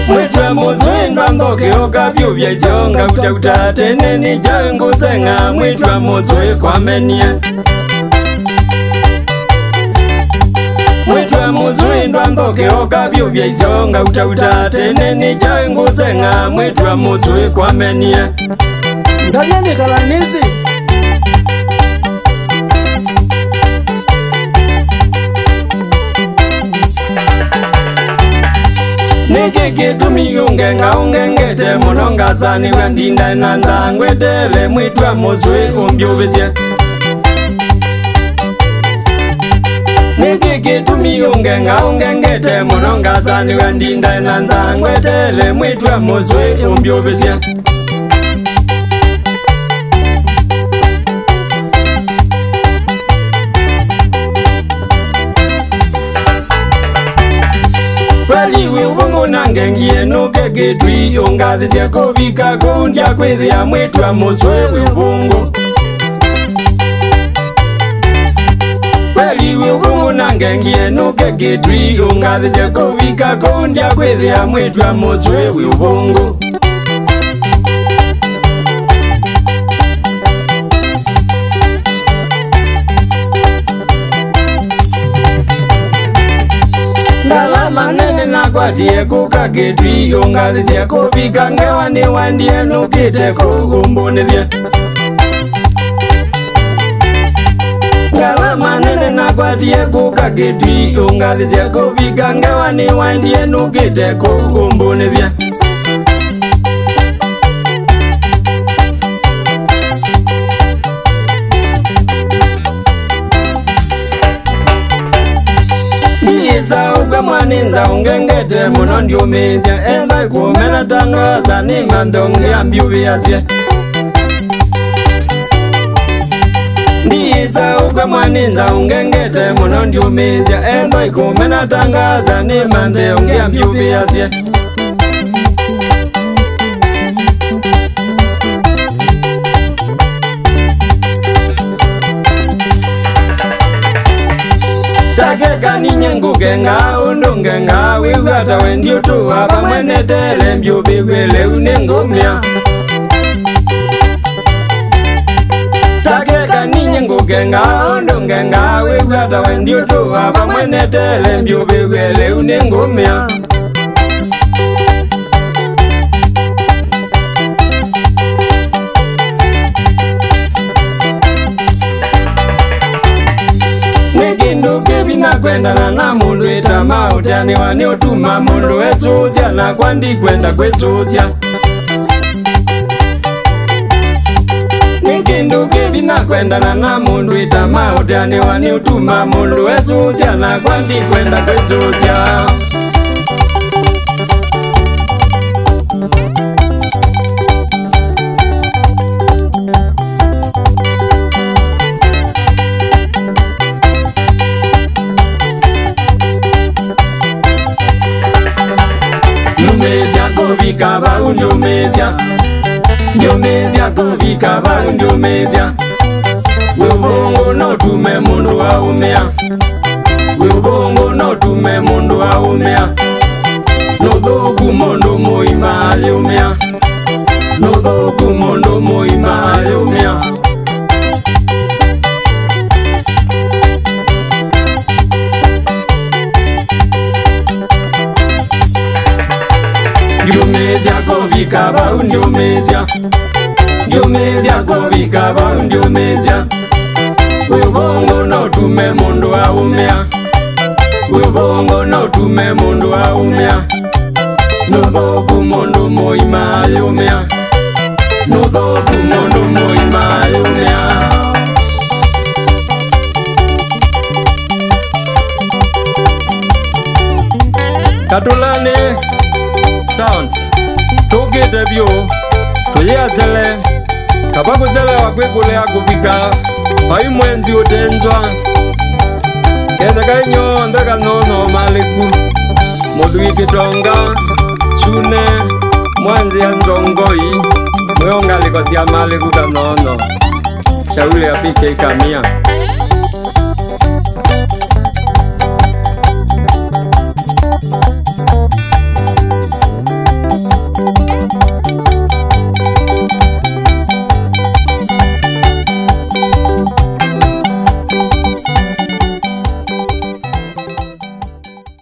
Mwitwa muzwindwa ndoke okabyo byaichonga kutakuta tene ni jangu zenga mwitwa muzwe kwamenie Mwitwa muzwindwa ndoke okabyo byaichonga kutakuta tene ni jangu zenga mwitwa muzwe kwamenie Ndabye nikalanisi Niki kitumi ungengete munonga zani wendinda nanza ngwedele mwitwa muzwe umbyubisye Niki kitumi ungengete munonga zani wendinda nanza ngwedele mwitwa muzwe umbyubisye Waliwe ubungu nangengie nuke gitwi ungazisye kubika kundya kwithia mwitwa muzwe ubungu Waliwe ubungu nangengie nuke gitwi ungazisye kubika kundya kwithia mwitwa muzwe ubungu Manene nakwatie kukagitwi ungazisye kubika ngewa ni wandie nukite kugumbunithye Ngala manene nakwatie kukagitwi ungazisye kubika ngewa ni wandie nukite kugumbunithye Niza uga mwaninza ungengete muno ndiumithya Enda kumena tangaza ni mandonge ambyuviasye Niza uga mwaninza ungengete muno ndiumithya Enda kumena tangaza ni mandonge ambyuviasye Takeka ninye ngugenga undungenga wigata wendi utuwa pamwenetele mbyubigwele unengumya Takeka ninye ngugenga undungenga wigata wendi utuwa pamwenetele mbyubigwele unengumya Kwendana na mundu itama utani wani utuma mundu wesuzya na kwandi kwenda kwesuzya Nikindu kibina kwendana na mundu itama utani wani utuma mundu wesuzya na kwandi kwenda kwesuzya Kubika ba undumezya Ndumezya kubika ba undumezya Wubungu no tume mundu wa umea Wubungu no tume mundu wa umea Nudhuku mundu muima ayumea Nudhuku mundu muima ayumea Ndumezya kubika ba undumezya Ndumezya kubika ba undumezya Wubungu no tume mundu wa umea Wubungu no tume mundu wa umea Nudhuku mundu muima ayumea Nudhuku mundu muima ayumea Katulane Sounds Tugite byo Tuyazele Kabaguzele wakwekule akubika Pai mwenzi utenzwa Keza kainyo ndaka nono maliku Mudu ikitonga Chune Mwanzi ya nzongoi Mwonga liko siya mali kukanono shaule afike ikamia